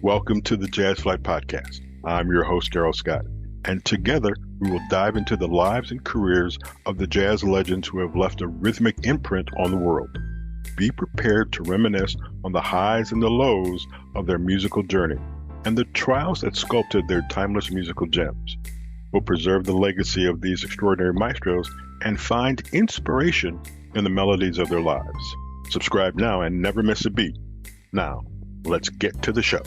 Welcome to the Jazz Flyte Podcast. I'm your host, Darrell Scott, and together we will dive into the lives and careers of the jazz legends who have left a rhythmic imprint on the world. Be prepared to reminisce on the highs and the lows of their musical journey and the trials that sculpted their timeless musical gems. We'll preserve the legacy of these extraordinary maestros and find inspiration in the melodies of their lives. Subscribe now and never miss a beat. Now, let's get to the show.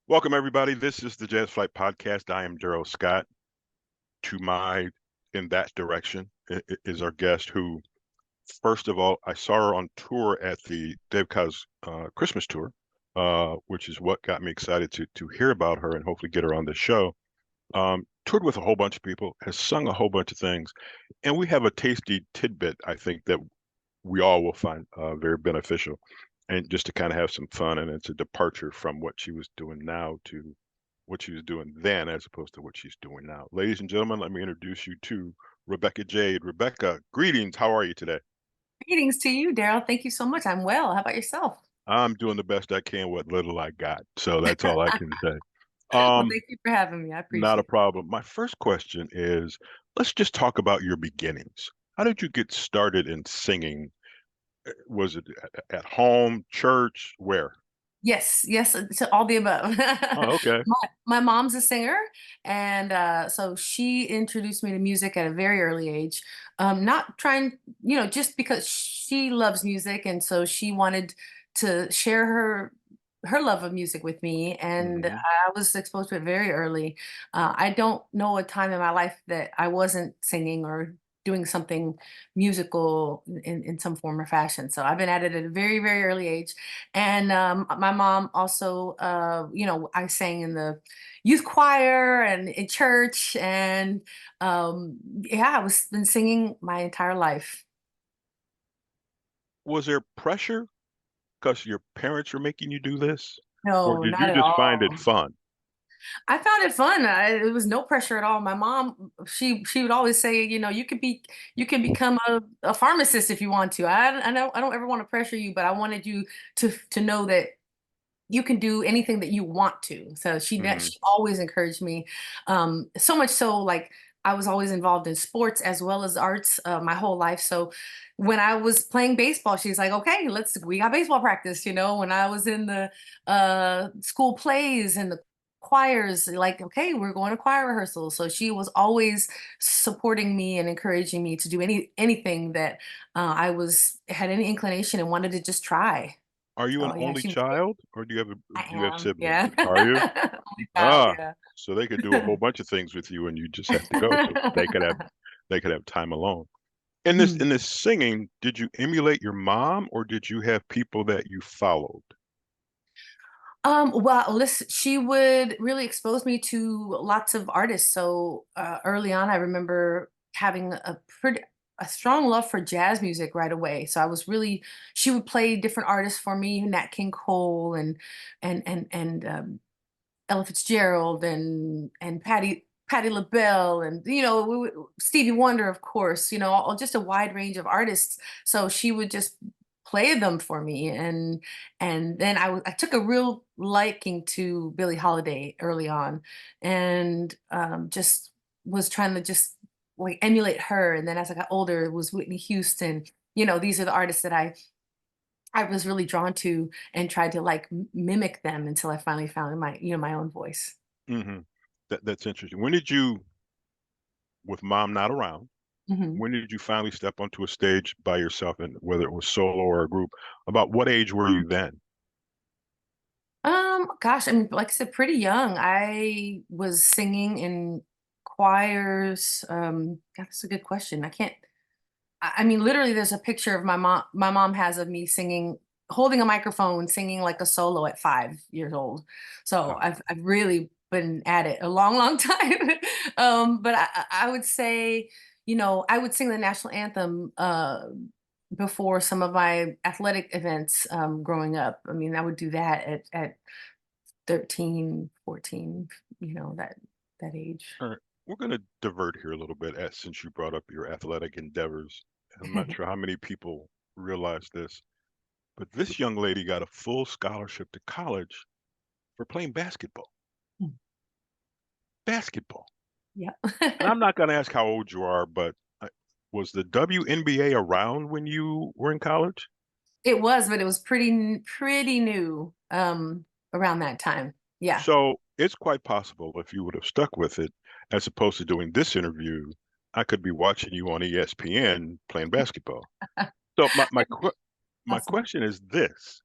Welcome, everybody. This is the Jazz Flyte Podcast. I am Darrell Scott. To my, in that direction, is our guest who, first of all, I saw her on tour at the Dave Kaz Christmas tour, which is what got me excited to hear about her and hopefully get her on the show. Toured with a whole bunch of people, has sung a whole bunch of things, and we have a tasty tidbit, I think, that we all will find very beneficial. And just to kind of have some fun, and it's a departure from what she was doing now to what she was doing then, as opposed to what she's doing now. Ladies and gentlemen, let me introduce you to Rebecca Jade. Rebecca, greetings. How are you today? Greetings to you, Darrell. Thank you so much. I'm well. How about yourself? I'm doing the best I can, what little I got. So that's all I can say. Well, thank you for having me. I Not a appreciate it. problem. My first question is, let's just talk about your beginnings. How did you get started in singing? Was it at home, church, where? Yes, to all the above. Oh, okay. My mom's a singer, and so she introduced me to music at a very early age. Not trying, just because she loves music, and so she wanted to share her love of music with me, and Hmm. I was exposed to it very early. I don't know a time in my life that I wasn't singing or doing something musical in some form or fashion. So I've been at it at a very, very early age. And my mom also, I sang in the youth choir and in church. And yeah, I was been singing my entire life. Was there pressure because your parents were making you do this? Or No, did not you at just find it all. fun? I found it fun. It was no pressure at all. My mom, she would always say, you can become a pharmacist if you want to. I don't ever want to pressure you, but I wanted you to know that you can do anything that you want to. So Hmm. she always encouraged me. So much so, like, I was always involved in sports as well as arts my whole life. So when I was playing baseball, she's like, okay, we got baseball practice. When I was in the school plays and the choirs, like, okay, we're going to choir rehearsal. So she was always supporting me and encouraging me to do anything that I was had any inclination and wanted to just try. Are you an So yeah, only she was. child, or I do you have am, siblings? yeah. Are you? Only child, Ah, yeah. so they could do a whole bunch of things with you, and you just have to go. So they could have time alone. In Mm. this singing, did you emulate your mom, or did you have people that you followed? Well, listen, she would really expose me to lots of artists. So early on, I remember having a strong love for jazz music right away. So she would play different artists for me, Nat King Cole and Ella Fitzgerald and Patti LaBelle and Stevie Wonder, of course, just a wide range of artists. So she would just play them for me, and then I took a real liking to Billie Holiday early on, and just was trying to just like emulate her. And then as I got older, it was Whitney Houston. These are the artists that I was really drawn to and tried to like mimic them until I finally found my own voice. Hmm. That's interesting. When did you, with mom not around, Mhm. when did you finally step onto a stage by yourself, and whether it was solo or a group? About what age were you then? Gosh, I mean, like I said, pretty young. I was singing in choirs. God, that's a good question. I can't. I mean, literally, there's a picture of my mom. My mom has of me singing holding a microphone, singing like a solo at 5 years old. So Wow. I've really been at it a long, long time. But I would say, I would sing the national anthem before some of my athletic events growing up. I mean, I would do that at 13, 14, that age. All right. We're going to divert here a little bit since you brought up your athletic endeavors. I'm not sure how many people realize this, but this young lady got a full scholarship to college for playing basketball. Basketball. Yeah. And I'm not going to ask how old you are, but was the WNBA around when you were in college? It was, but it was pretty new around that time. Yeah. So it's quite possible if you would have stuck with it, as opposed to doing this interview, I could be watching you on ESPN playing basketball. So my Awesome. question is this: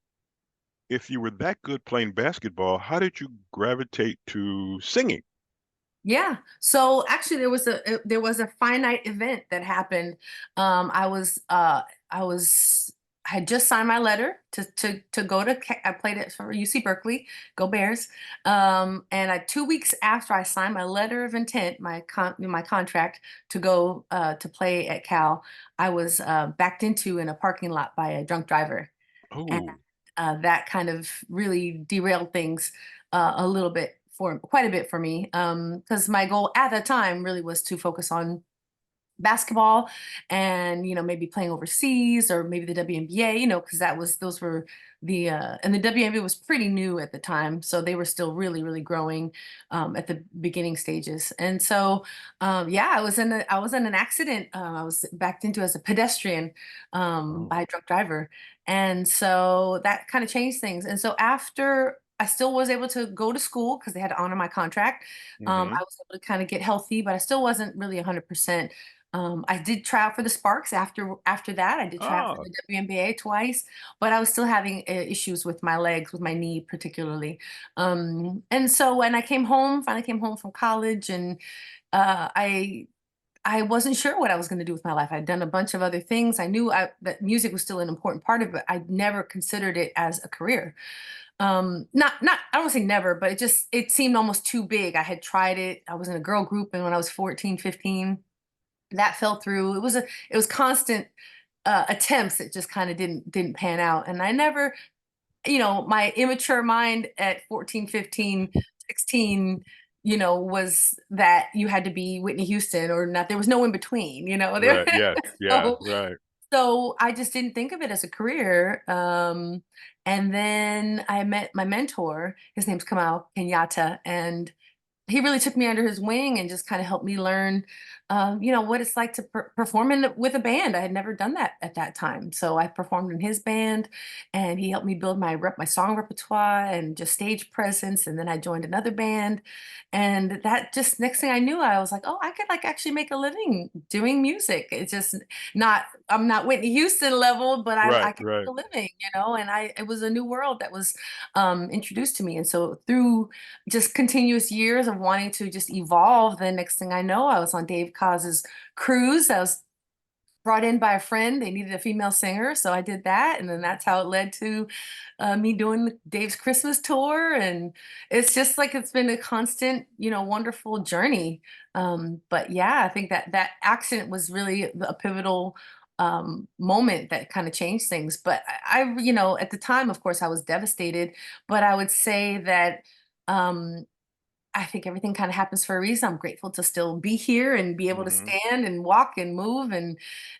if you were that good playing basketball, how did you gravitate to singing? Yeah. So actually there was a finite event that happened. I was I was I had just signed my letter to go to I played it for UC Berkeley, go Bears. And 2 weeks after I signed my letter of intent, my contract to go to play at Cal, I was backed into in a parking lot by a drunk driver. And Oh, that kind of really derailed things a little bit for quite a bit for me because my goal at the time really was to focus on basketball and maybe playing overseas or maybe the WNBA, because those were the and the WNBA was pretty new at the time, so they were still really really growing at the beginning stages. And so yeah, I was in an accident. I was backed into as a pedestrian oh, by a drunk driver, and so that kind of changed things. And so after I still was able to go to school because they had to honor my contract. mm-hmm. I was able to kind of get healthy, but I still wasn't really 100%. I did try out for the Sparks after that. I did try out for Ah, the WNBA twice, but I was still having issues with my legs, with my knee particularly. And so when I finally came home from college, and I wasn't sure what I was going to do with my life. I'd done a bunch of other things. I knew that music was still an important part of it. I never considered it as a career. Not I don't say never, but it seemed almost too big. I had tried it. I was in a girl group, and when I was 14, 15, that fell through. It was constant attempts that just kind of didn't pan out. And I never, my immature mind at 14, 15, 16, was that you had to be Whitney Houston or not. There was no in between, there. right. Yes. Yeah. So Right. so I just didn't think of it as a career. And then I met my mentor. His name's Kamal Kenyatta, and he really took me under his wing and just kind of helped me learn, what it's like to perform with a band. I had never done that at that time, so I performed in his band, and he helped me build my song repertoire and just stage presence. And then I joined another band, and that just next thing I knew, I was like, oh, I could like actually make a living doing music. It's just not I'm not Whitney Houston level, but I Right. can Right. make a living, and it was a new world that was introduced to me. And so through just continuous years of wanting to just evolve. The next thing I know, I was on Dave Coz's cruise. I was brought in by a friend. They needed a female singer, so I did that, and then that's how it led to me doing Dave's Christmas tour. And it's just like it's been a constant, wonderful journey. But yeah, I think that accident was really a pivotal moment that kind of changed things. But at the time, of course, I was devastated. But I would say that. Um, I think everything kind of happens for a reason. I'm grateful to still be here and be able to Mm-hmm. stand and walk and move, and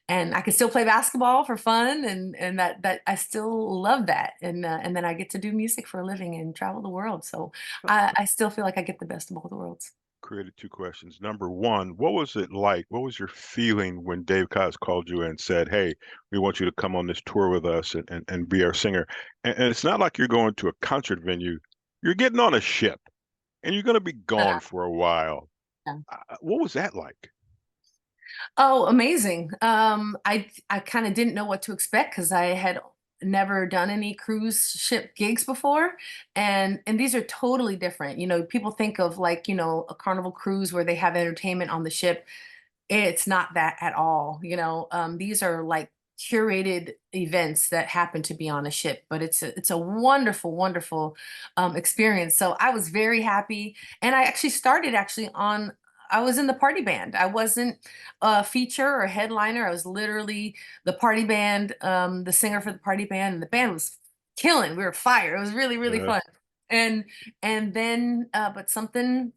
I can still play basketball for fun, and that I still love that. And then I get to do music for a living and travel the world. So I still feel like I get the best of both worlds. Created two questions. Number one, what was it like? What was your feeling when Dave Cox called you and said, "Hey, we want you to come on this tour with us and be our singer"? And it's not like you're going to a concert venue. You're getting on a ship and you're going to be gone for a while. Yeah. What was that like? Oh, amazing. I kind of didn't know what to expect because I had never done any cruise ship gigs before. And these are totally different. People think of like, a Carnival cruise where they have entertainment on the ship. It's not that at all. These are like curated events that happen to be on a ship, but it's a wonderful, wonderful experience. So I was very happy, and I actually started actually on. I was in the party band. I wasn't a feature or headliner. I was literally the party band, the singer for the party band, and the band was killing. We were fire. It was really, really Yeah. fun. And then, but something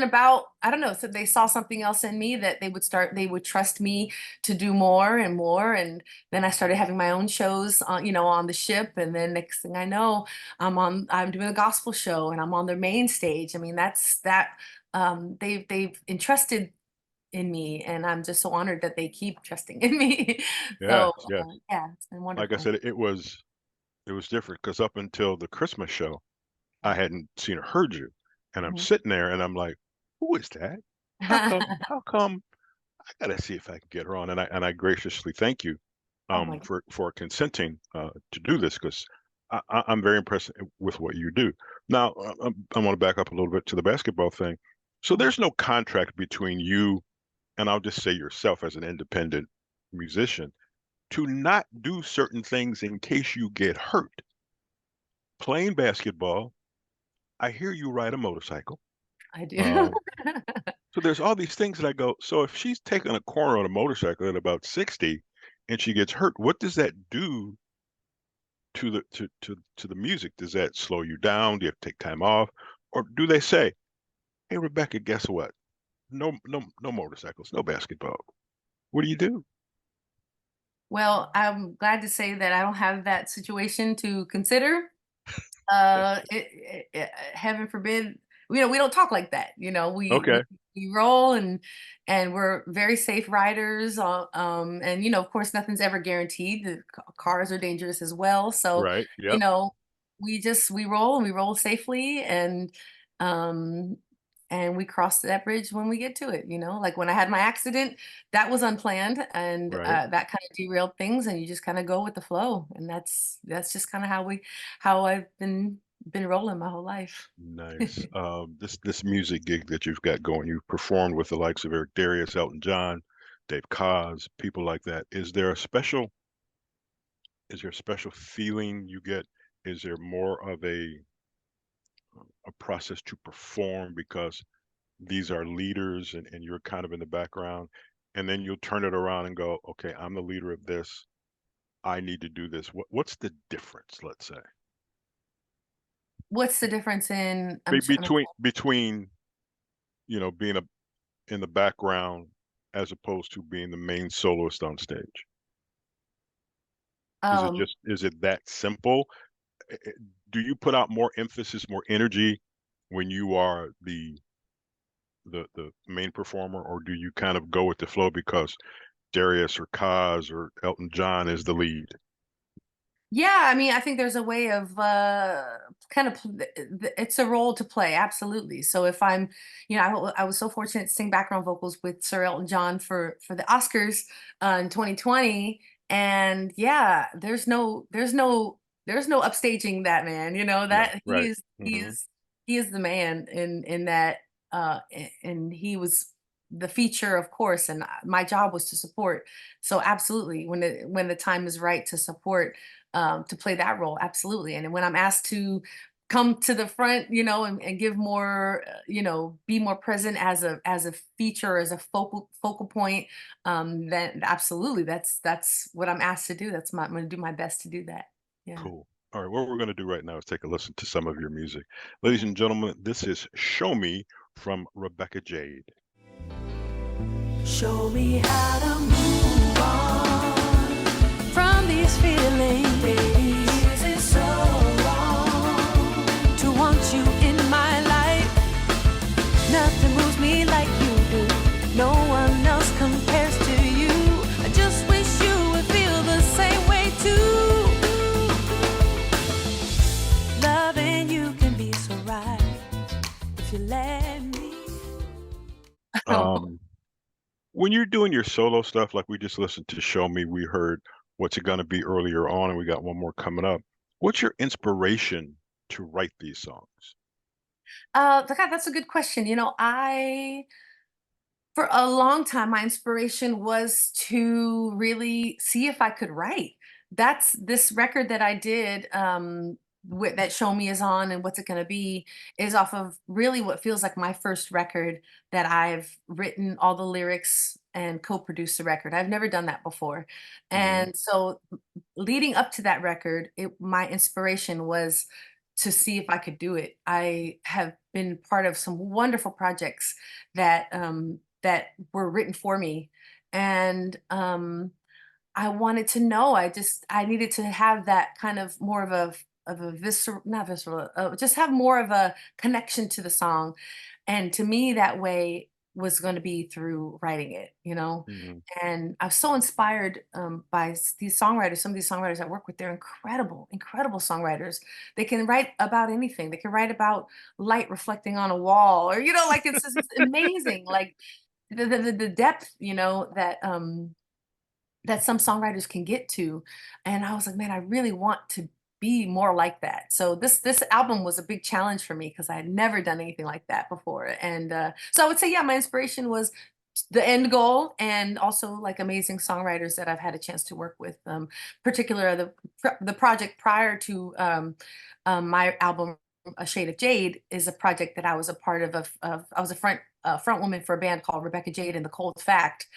about, I don't know, so they saw something else in me that they would trust me to do more and more. And then I started having my own shows on, on the ship. And then next thing I know, I'm doing a gospel show and I'm on their main stage. I mean, they've entrusted in me, and I'm just so honored that they keep trusting in me. Yes, So yes. yeah, it's been Like I wonderful. said, it was different because up until the Christmas show, I hadn't seen or heard you. And I'm Mhm. sitting there and I'm like, who is that? How come I gotta see if I can get her on? And I graciously thank you Oh my God. for consenting to do this because I'm very impressed with what you do. Now, I want to back up a little bit to the basketball thing. So Mhm. there's no contract between you and I'll just say yourself as an independent musician to not do certain things in case you get hurt. Playing basketball, I hear you ride a motorcycle. I do. Uh, so there's all these things that I go, so if she's taking a corner on a motorcycle at about 60 and she gets hurt, what does that do to the music? Does that slow you down? Do you have to take time off? Or do they say, hey, Rebecca, guess what? No motorcycles, no basketball. What do you do? Well, I'm glad to say that I don't have that situation to consider. Heaven forbid, we don't talk like that. We Okay, we roll, and we're very safe riders. And of course, nothing's ever guaranteed. The cars are dangerous as well. So, right. you Yep, know, we roll and we roll safely, um, and we cross that bridge when we get to it. Like when I had my accident, that was unplanned, and right. that kind of derailed things, and you just kind of go with the flow, and that's just kind of how I've been rolling my whole life. Nice. This music gig that you've got going, you've performed with the likes of Eric Darius, Elton John, Dave Koz, people like that. Is there a special feeling you get? Is there more of a process to perform because these are leaders and you're kind of in the background, and then you'll turn it around and go, okay, I'm the leader of this. I need to do this. What's the difference, let's say, What's the difference in? between being in the background as opposed to being the main soloist on stage? um, Is it that simple? Do you put out more emphasis, more energy when you are the main performer, or do you kind of go with the flow because Darius or Kaz or Elton John is the lead? Yeah, I mean, I think there's a way of kind of it's a role to play, absolutely. So if I'm, I was so fortunate to sing background vocals with Sir Elton John for the Oscars in 2020, and yeah, there's no upstaging that man. No, That right. Hmm. he is the man in that, and he was the feature, of course, and my job was to support. So absolutely, when the time is right to support, to play that role, absolutely. And then when I'm asked to come to the front, and give more, be more present as a feature, as a focal point, then absolutely, that's what I'm asked to do. I'm going to do my best to do that. Yeah. Cool. All right, what we're going to do right now is take a listen to some of your music. Ladies Okay. and gentlemen, this is Show Me from Rebecca Jade. Show me how to move on from these feelings. Is it so wrong to want you in my life? Nothing moves me like you do. No one else compares to you. I just wish you would feel the same way too. Loving you can be so right if you let me. Um, when you're doing your solo stuff, like we just listened to Show Me, we heard What's It Gonna Be earlier on, and we got one more coming up. What's your inspiration to write these songs? God, that's a good question. I For a long time, my inspiration was to really see if I could write. That's this record that I did, that Show Me is on, and What's It Gonna Be is off of really what feels like my first record that I've written all the lyrics and co-produced the record. I've never done that before. Hmm. And so leading up to that record, my inspiration was to see if I could do it. I have been part of some wonderful projects that were written for me, and I wanted to know. I needed to have that kind of more of a visceral, not visceral, just have more of a connection to the song, and to me that way was going to be through writing it, you know. Hmm. And I'm so inspired by these songwriters. Some of these songwriters I work with, they're incredible, incredible songwriters. They can write about anything. They can write about light reflecting on a wall, or like it's amazing. Like the depth, that some songwriters can get to. And I was like, man, I really want to be more like that. So this album was a big challenge for me because I had never done anything like that before. And so I would say, yeah, my inspiration was the end goal, and also like amazing songwriters that I've had a chance to work with. Particular the project prior to my album, A Shade of Jade, is a project that I was a part of I was a front woman for a band called Rebecca Jade and the Cold Fact,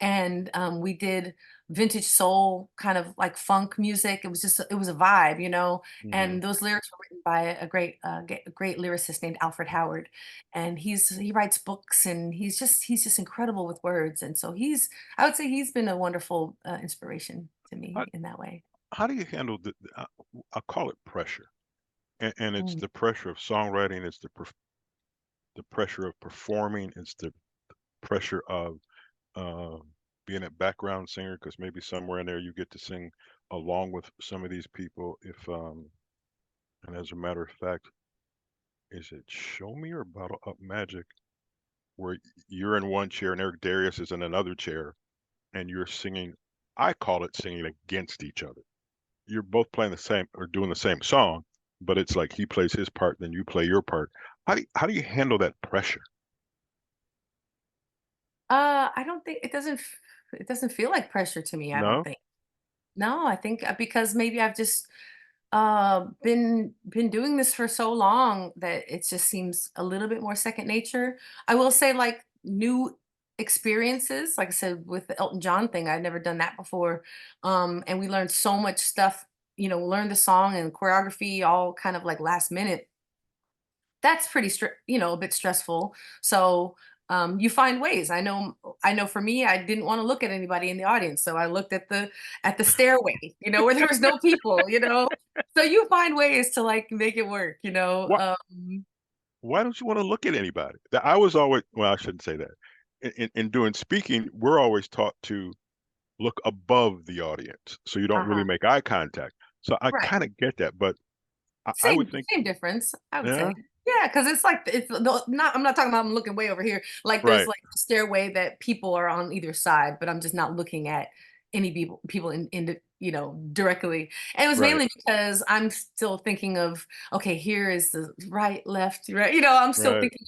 and we did vintage soul kind of like funk music. It was a vibe, Hmm. and those lyrics were written by a great lyricist named Alfred Howard, and he writes books, and he's just incredible with words. And so I would say he's been a wonderful inspiration to How, me in that way. how do you handle I call it pressure, and it's Mm. the pressure of songwriting, it's the pressure of performing, it's the pressure of uh, being a background singer, because maybe somewhere in there you get to sing along with some of these people. If and as a matter of fact, is it Show Me or Bottle Up Magic, where you're in one chair and Eric Darius is in another chair, and you're singing? I call it singing against each other. You're both playing the same or doing the same song, but it's like he plays his part, then you play your part. How do you handle that pressure? I don't think it doesn't feel like pressure to me. I don't No? think. No, I think because maybe I've just been doing this for so long that it just seems a little bit more second nature. I will say, like, new experiences, like I said with the Elton John thing, I'd never done that before. And we learned so much stuff, learned the song and choreography all kind of like last minute. That's pretty a bit stressful. So you find ways. I know for me, I didn't want to look at anybody in the audience, so I looked at the stairway, where there was no people. So you find ways to like make it work. What? Why don't you want to look at anybody? I was always, well, I shouldn't say that. In doing speaking, we're always taught to look above the audience, so you don't really Uh-huh. make eye contact. So I Right. kind of get that, but I would Same think, same difference, I would say. yeah, Yeah, because it's like I'm not talking about I'm looking way over here. Like there's right, like a stairway that people are on either side, but I'm just not looking at any people directly. And it was right, mainly because I'm still thinking of, okay, here is the right, left, right. I'm still right. thinking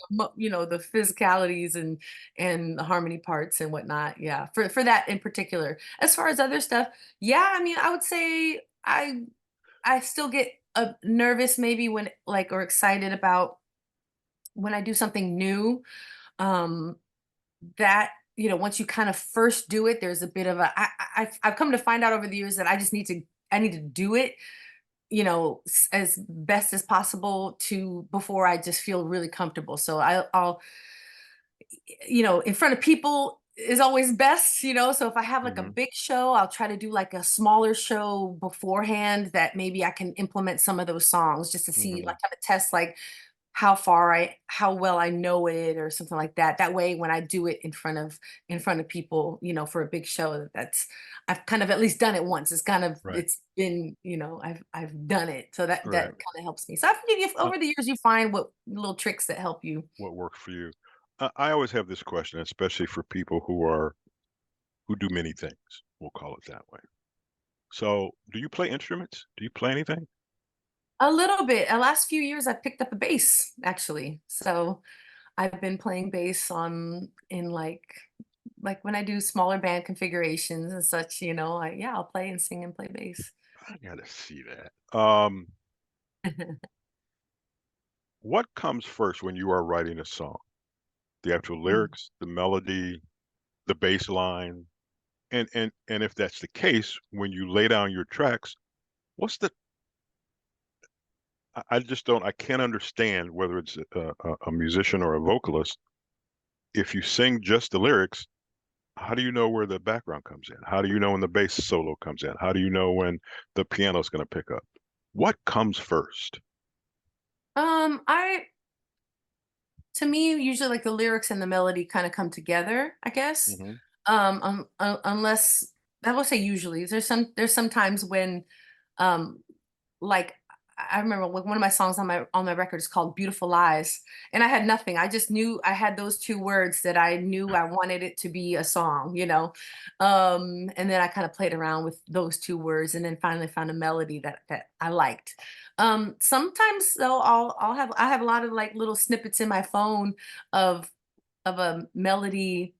of the physicalities and the harmony parts and whatnot. Yeah, for that in particular. As far as other stuff, yeah, I mean, I would say I still get nervous maybe when like or excited about when I do something new. Um, that once you kind of first do it, there's a bit of I've come to find out over the years that I need to do it, as best as possible to before I just feel really comfortable. So I'll in front of people is always best. So if I have like a Hmm. big show, I'll try to do like a smaller show beforehand that maybe I can implement some of those songs just to see, Hmm. like, kind of test like how well I know it or something like that. That way when I do it in front of people, for a big show, I've kind of at least done it once. Right, It's been, I've done it. So that right. kind of helps me. So I think if Uh, over the years you find what little tricks that help you. what worked for you? I always have this question, especially for people who do many things. We'll call it that way. So, do you play instruments? Do you play anything? A little bit. The last few years, I've picked up a bass, actually. So, I've been playing bass in like when I do smaller band configurations and such, yeah, I'll play and sing and play bass. I gotta see that. What comes first when you are writing a song? The actual Mm. lyrics, the melody, the bass line, and if that's the case, when you lay down your tracks, what's the I just don't I can't understand whether it's a musician or a vocalist. If you sing just the lyrics, how do you know where the background comes in? How do you know when the bass solo comes in? How do you know when the piano's going to pick up? What comes first? I to me usually like the lyrics and the melody kind of come together, I guess. Hmm. Unless I will say usually there's some times when um like I remember like one of my songs on my record is called Beautiful Lies, and I had nothing. I just knew I had those two words that I knew I wanted it to be a song, and then I kind of played around with those two words and then finally found a melody that I liked. Sometimes though I have a lot of like little snippets in my phone of a melody,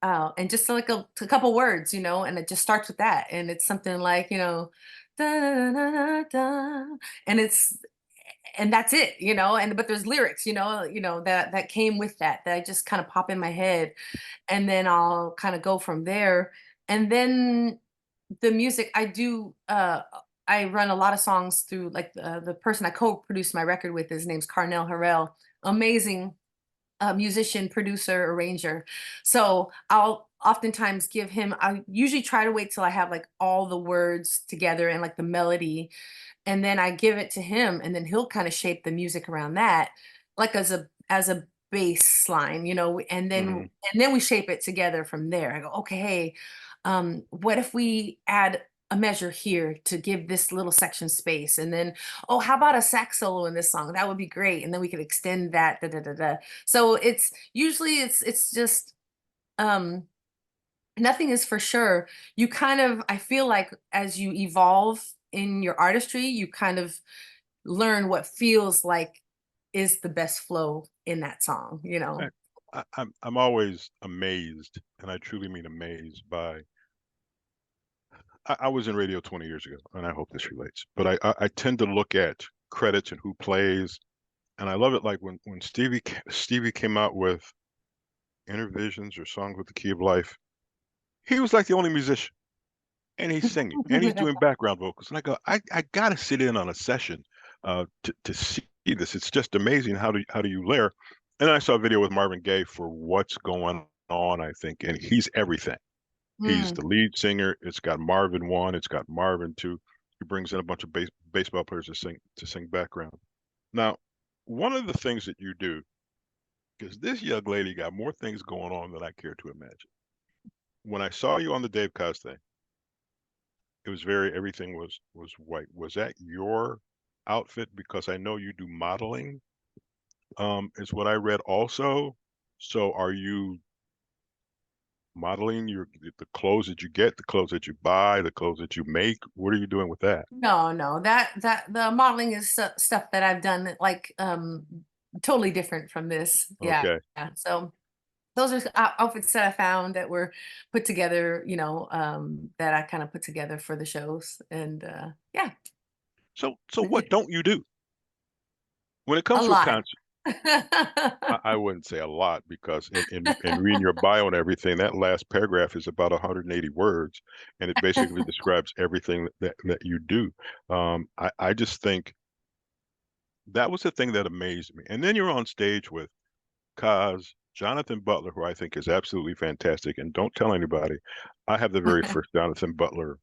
and just like a couple words, and it just starts with that, and it's something like, da, da, da, da, da, and and that's it, and but there's lyrics, that came with that I just kind of pop in my head, and then I'll kind of go from there. And then the music I run a lot of songs through like the person I co-produced my record with. His name's Carnell Harrell. Amazing musician, producer, arranger. So I'll oftentimes give him, I usually try to wait till I have like all the words together and like the melody. And then I give it to him, and then he'll kind of shape the music around that, like as a bass line, Hmm. and then we shape it together from there. I go, okay, hey, what if we add a measure here to give this little section space, and then, oh, how about a sax solo in this song? That would be great, and then we could extend that. Da, da, da, da. So it's usually it's just um nothing is for sure. You kind of, I feel like as you evolve in your artistry, you kind of learn what feels like is the best flow in that song, I'm always amazed, and I truly mean amazed by. I was in radio 20 years ago, and I hope this relates. But I tend to look at credits and who plays, and I love it. Like when Stevie came out with Inner Visions or Songs with the Key of Life, he was like the only musician, and he's singing, and he's doing background vocals. And I go, I gotta sit in on a session to see this. It's just amazing how do you layer. And then I saw a video with Marvin Gaye for What's Going On, I think, and he's everything. He's Mm. the lead singer. It's got Marvin 1, it's got Marvin 2. He brings in a bunch of baseball players to sing background. Now, one of the things that you do, because this young lady got more things going on than I care to imagine. When I saw you on the Dave Cos thing, it was everything was white. Was that your outfit? Because I know you do modeling, is what I read also. So are you modeling the clothes that you get, the clothes that you buy, the clothes that you make? What are you doing with that? No, no, that the modeling is stuff that I've done like totally different from this. Yeah. Okay. Yeah. So those are outfits that I found that were put together, that I kind of put together for the shows. And yeah, So what don't you do when it a comes to a lot. concert? I wouldn't say a lot because in reading your bio and everything, that last paragraph is about 180 words, and it basically describes everything that you do. I just think that was the thing that amazed me. And then you're on stage with Kaz, Jonathan Butler, who I think is absolutely fantastic. And don't tell anybody, I have the very first Jonathan Butler.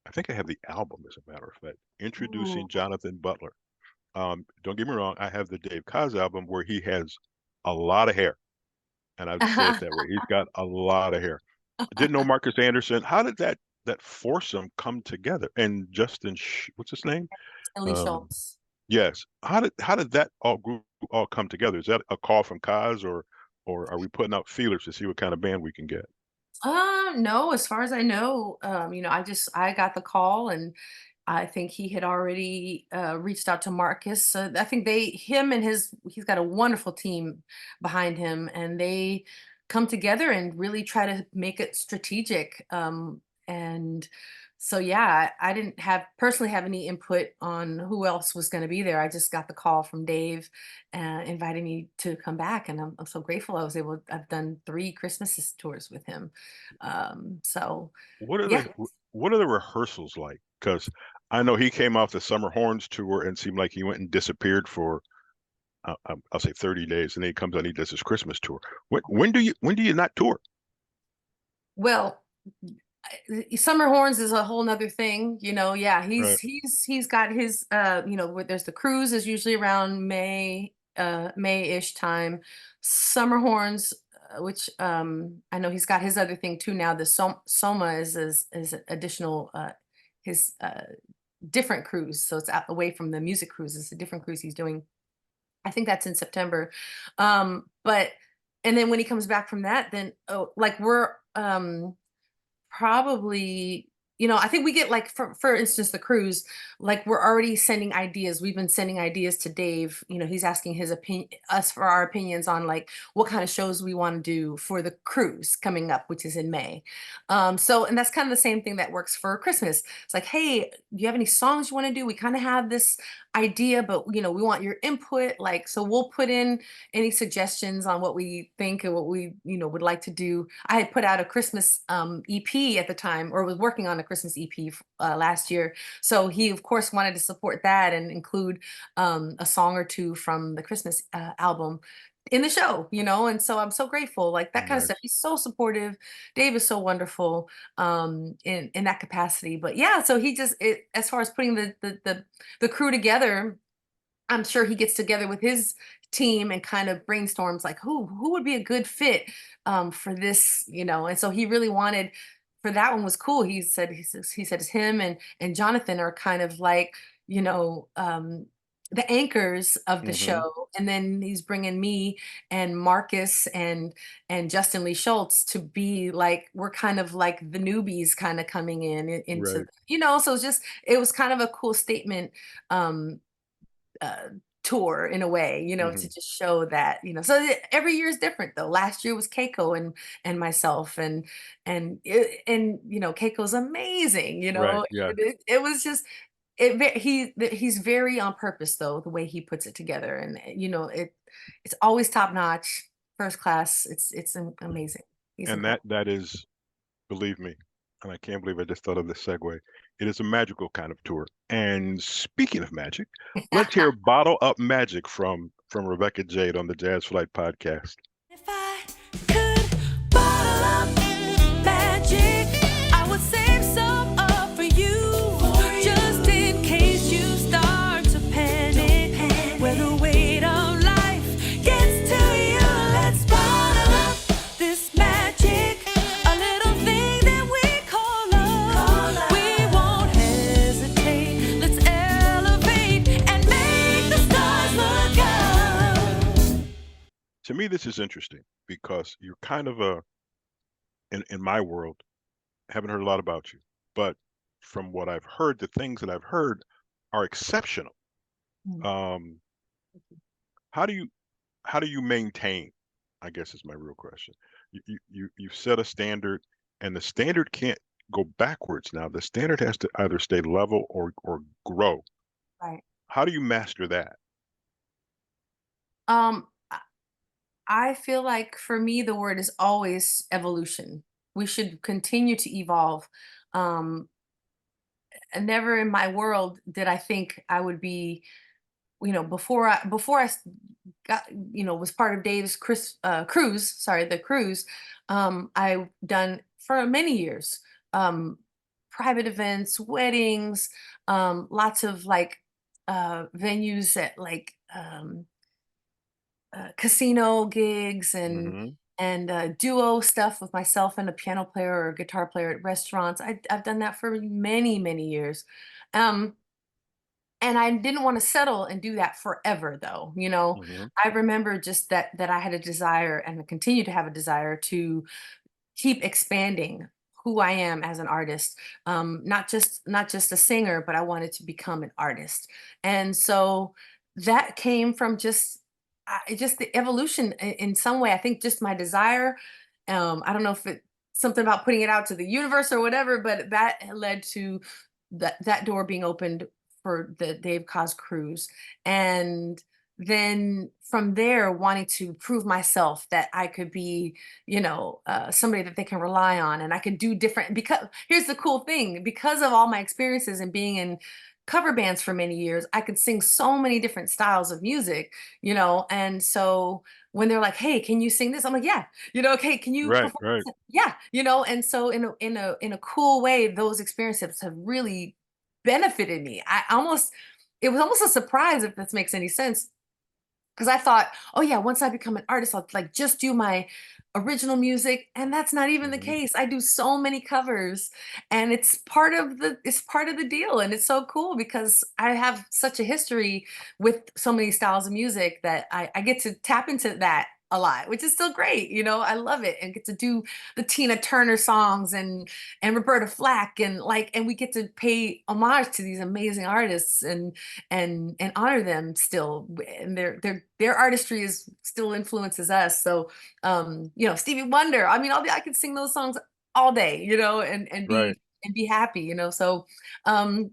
I think I have the album, as a matter of fact, Ooh. introducing Jonathan Butler. Don't get me wrong, I have the Dave Kaz album where he has a lot of hair, and I'll just say it that way. He's got a lot of hair. I didn't know Marcus Anderson. How did that foursome come together? And Justin, what's his name? Ellie Um, Schultz. yes. How did that all group all come together? Is that a call from Kaz, or are we putting out feelers to see what kind of band we can get? No, as far as I know, I got the call, and I think he had already reached out to Marcus. So I think he's got a wonderful team behind him, and they come together and really try to make it strategic. And so, yeah, I didn't personally have any input on who else was going to be there. I just got the call from Dave inviting me to come back, and I'm so grateful I've done 3 Christmas tours with him. So, What are yeah. the rehearsals like? Because I know he came off the Summer Horns tour and seemed like he went and disappeared for I'll say 30 days, and then he comes out and he does his Christmas tour. When do you not tour? Well, Summer Horns is a whole nother thing, Yeah, Right. he's got his there's the cruise is usually around May-ish time. Summer Horns, which I know he's got his other thing too now. The Soma is additional his different cruise, so it's out away from the music cruise. It's a different cruise he's doing. I think that's in September. But and then when he comes back from that, then like we're probably, I think we get like for instance the cruise, like we're already sending ideas. We've been sending ideas to Dave. He's asking his opinion, us for our opinions on like what kind of shows we want to do for the cruise coming up, which is in May. So and that's kind of the same thing that works for Christmas. It's like, hey, do you have any songs you want to do? We kind of have this idea, but we want your input. Like, so we'll put in any suggestions on what we think and what we would like to do. I had put out a Christmas EP at the time, or was working on a Christmas EP last year, so he of course wanted to support that and include a song or two from the Christmas album in the show, and so I'm so grateful, like that kind of stuff. Nice. He's so supportive. Dave is so wonderful in that capacity. But yeah, so as far as putting the crew together, I'm sure he gets together with his team and kind of brainstorms like who would be a good fit for this, And so he really wanted for that one was cool. He said him and Jonathan are kind of like, the anchors of the Hmm. show, and then he's bringing me and Marcus and Justin Lee Schultz to be like we're kind of like the newbies kind of coming into Right. so it was kind of a cool statement um uh, tour in a way, to Hmm. just show that, so every year is different though. Last year was Keiko and myself and Keiko's amazing, Right. Yeah. it was just he's very on purpose though, the way he puts it together, and it's always top notch, first class. It's amazing. He's And incredible. that is, believe me, and I can't believe I just thought of this segue. It is a magical kind of tour. And speaking of magic, let's hear "Bottle Up Magic" from Rebecca Jade on the Jazz Flight Podcast. If I could bottle up magic, I would save some up for you, just in case you start to panic. When the weight of life gets to you, let's bottle up this magic, a little thing that we call love. We won't hesitate. Let's elevate and make the stars look up. To me, this is interesting because you're kind of in my world, haven't heard a lot about you, but from what I've heard, the things that I've heard are exceptional. Mm. Um, how do you maintain, I guess is my real question. You've set a standard, and the standard can't go backwards now. The standard has to either stay level or grow. Right. How do you master that? um I feel like for me, the word is always evolution. We should continue to evolve. Um, and never in my world did I think I would be, before I got, was part of Dave's cruise, sorry, the cruise. I done for many years, um, private events, weddings, lots of like venues at like casino gigs Hmm. and duo stuff with myself and a piano player or a guitar player at restaurants. I've done that for many, many years. Um, and I didn't want to settle and do that forever though. Hmm. I remember just that I had a desire and I continue to have a desire to keep expanding who I am as an artist. Not just a singer, but I wanted to become an artist. And so that came from just the evolution in some way. I think just my desire. I don't know if it something about putting it out to the universe or whatever, but that led to that door being opened for the Dave Koz cruise. And then from there, wanting to prove myself that I could be, somebody that they can rely on, and I could do different. Because here's the cool thing: because of all my experiences and being in cover bands for many years, I could sing so many different styles of music, and so when they're like, "Hey, can you sing this?" I'm like, "Yeah." "Okay, can you Right, perform right, this?" Yeah, and so in a cool way, those experiences have really benefited me. It was almost a surprise, if this makes any sense, because I thought, oh yeah, once I become an artist, I'll like just do my original music, and that's not even the hmm case. I do so many covers, and it's part of the deal, and it's so cool because I have such a history with so many styles of music that I get to tap into that a lot, which is still great. I love it, and get to do the Tina Turner songs and Roberta Flack, and we get to pay homage to these amazing artists and honor them still, and their artistry is still influences us. So Stevie Wonder, I mean, I could sing those songs all day, and right. be happy, so um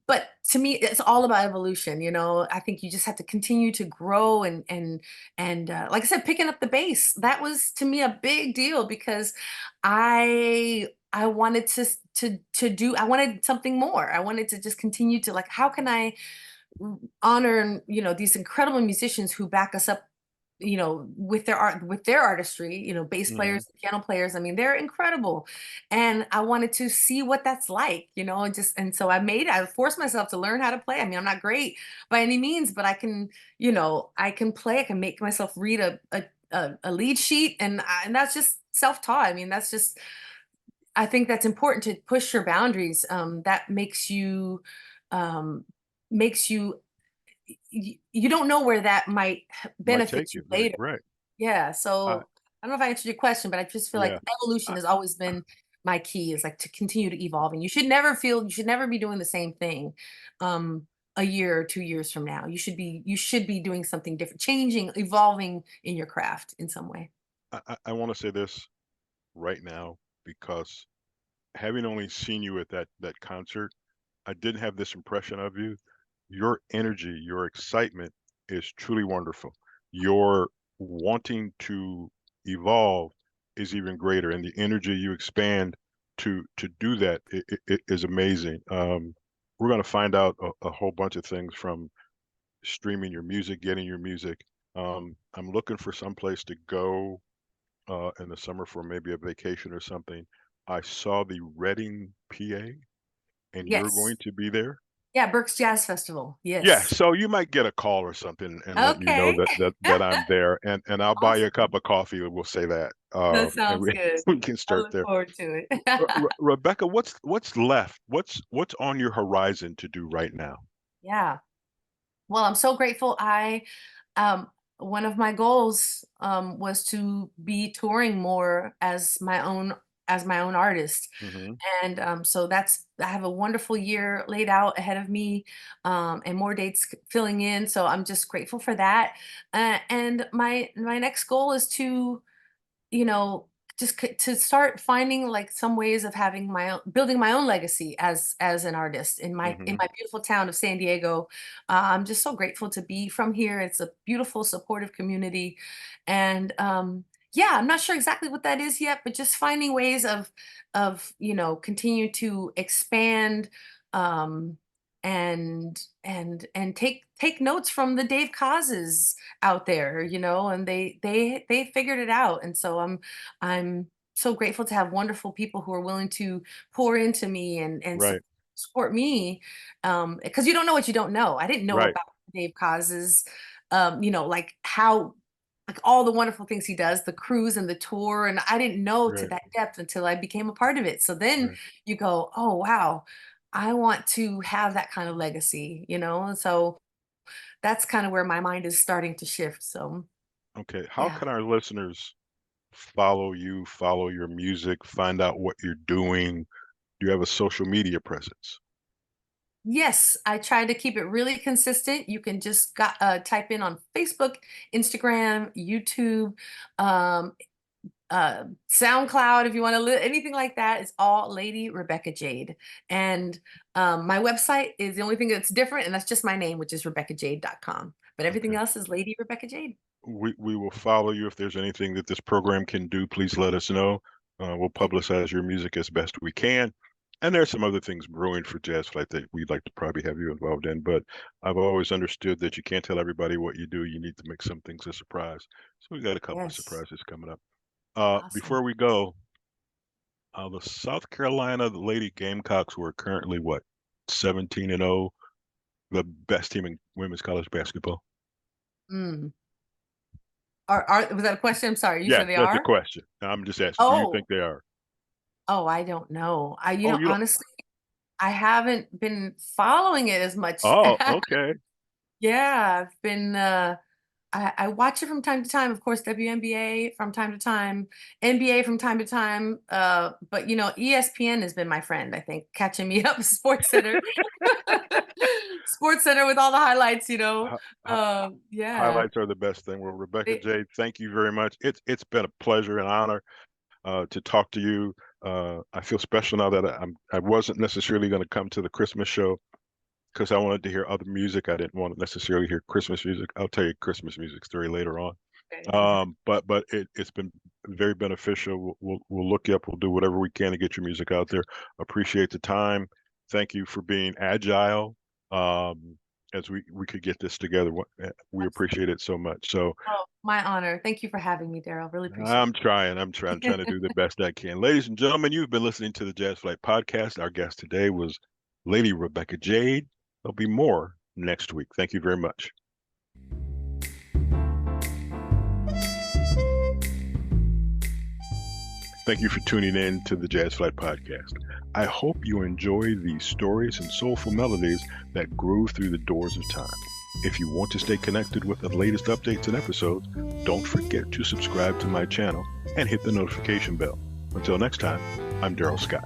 but to me, it's all about evolution. I think you just have to continue to grow, and like I said, picking up the bass, that was to me a big deal, because I wanted to do, I wanted something more. I wanted to just continue to, like, how can I honor, these incredible musicians who back us up, with their art, with their artistry, bass hmm players, piano players. I mean, they're incredible. And I wanted to see what that's like, and so I forced myself to learn how to play. I mean, I'm not great by any means, but I can play. I can make myself read a lead sheet, and that's just self-taught. I mean, I think that's important, to push your boundaries. That um, makes you, you don't know where that might Might benefit take you you. Right, later. right. Yeah. I, So I don't know if I answered your question, but I just feel like yeah. evolution I, has always been my key, is like to continue to evolve. And you should never be doing the same thing a year or 2 years from now. You should be doing something different, changing, evolving in your craft in some way. I want to say this right now because having only seen you at that concert, I didn't have this impression of you. Your energy, your excitement is truly wonderful. Your wanting to evolve is even greater, and the energy you expand to do that is amazing. We're going to find out a whole bunch of things from streaming your music, getting your music. I'm looking for some place to go in the summer for maybe a vacation or something. I saw the Reading, PA, and you're Yes. going to be there. Yeah. Burke's Jazz Festival. Yeah, Yes. so you might get a call or something and let you know Okay. that I'm there, and I'll buy you a Awesome. cup of coffee. We'll say that, That and sounds we good. we can I start look there. forward to it. Rebecca, what's left? What's on your horizon to do right now? Yeah. Well, I'm so grateful. Um, One of my goals was to be touring more as my own artist, hmm and so I have a wonderful year laid out ahead of me, and more dates filling in. So I'm just grateful for that. And my next goal is to, you know to start finding, like, some ways of having building my own legacy as an artist in my hmm beautiful town of San Diego. I'm just so grateful to be from here. It's a beautiful, supportive community. And yeah, I'm not sure exactly what that is yet, but just finding ways of continue to expand, um and take notes from the Dave Causes out there, and they figured it out. And so I'm so grateful to have wonderful people who are willing to pour into me and Right, support me, because you don't know what you don't know. I didn't know right, about Dave Causes, like how, like, all the wonderful things he does, the cruise and the tour, and I didn't know to right, that depth until I became a part of it. So then right. you go, oh wow, I want to have that kind of legacy, and so that's kind of where my mind is starting to shift. So Okay, how yeah. can our listeners follow you, follow your music, find out what you're doing? Do you have a social media presence? Yes, I try to keep it really consistent. You can just type in on Facebook, Instagram, YouTube, um, SoundCloud if you want to anything like that. It's all Lady Rebecca Jade. And my website is the only thing that's different, and that's just my name, which is RebeccaJade.com. But everything Okay. else is Lady Rebecca Jade. We will follow you. If there's anything that this program can do, please let us know. We'll publicize your music as best we can. And there's some other things brewing for Jazz Flyte that we'd like to probably have you involved in. But I've always understood that you can't tell everybody what you do. You need to make some things a surprise. So we got a couple of Yes. surprises coming up. Awesome. Before we go, the South Carolina Lady Gamecocks, who are currently what, 17-0, the best team in women's college basketball. Mm. Was that a question? I'm sorry. You Yeah, said they that's are? a question. I'm just asking. Do you think they are? Oh, I don't know. You don't. Honestly, I haven't been following it as much. Oh, okay. Yeah, I've been I watch it from time to time, of course, WNBA from time to time, NBA from time to time. But ESPN has been my friend, I think, catching me up, Sports Center. Sports Center with all the highlights, yeah. Highlights are the best thing. Well, Rebecca Jade, thank you very much. It's been a pleasure and honor to talk to you. I feel special now that I wasn't necessarily going to come to the Christmas show because I wanted to hear other music. I didn't want to necessarily hear Christmas music. I'll tell you a Christmas music story later on. Okay. But it's been very beneficial. We'll look you up. We'll do whatever we can to get your music out there. Appreciate the time. Thank you for being agile. As we could get this together. We appreciate it so much. So my honor. Thank you for having me, Darrell. Really appreciate it. I'm trying to do the best I can. Ladies and gentlemen, you've been listening to the Jazz Flyte Podcast. Our guest today was Lady Rebecca Jade. There'll be more next week. Thank you very much. Thank you for tuning in to the Jazz Flyte Podcast. I hope you enjoy these stories and soulful melodies that grew through the doors of time. If you want to stay connected with the latest updates and episodes, don't forget to subscribe to my channel and hit the notification bell. Until next time, I'm Darrell Scott.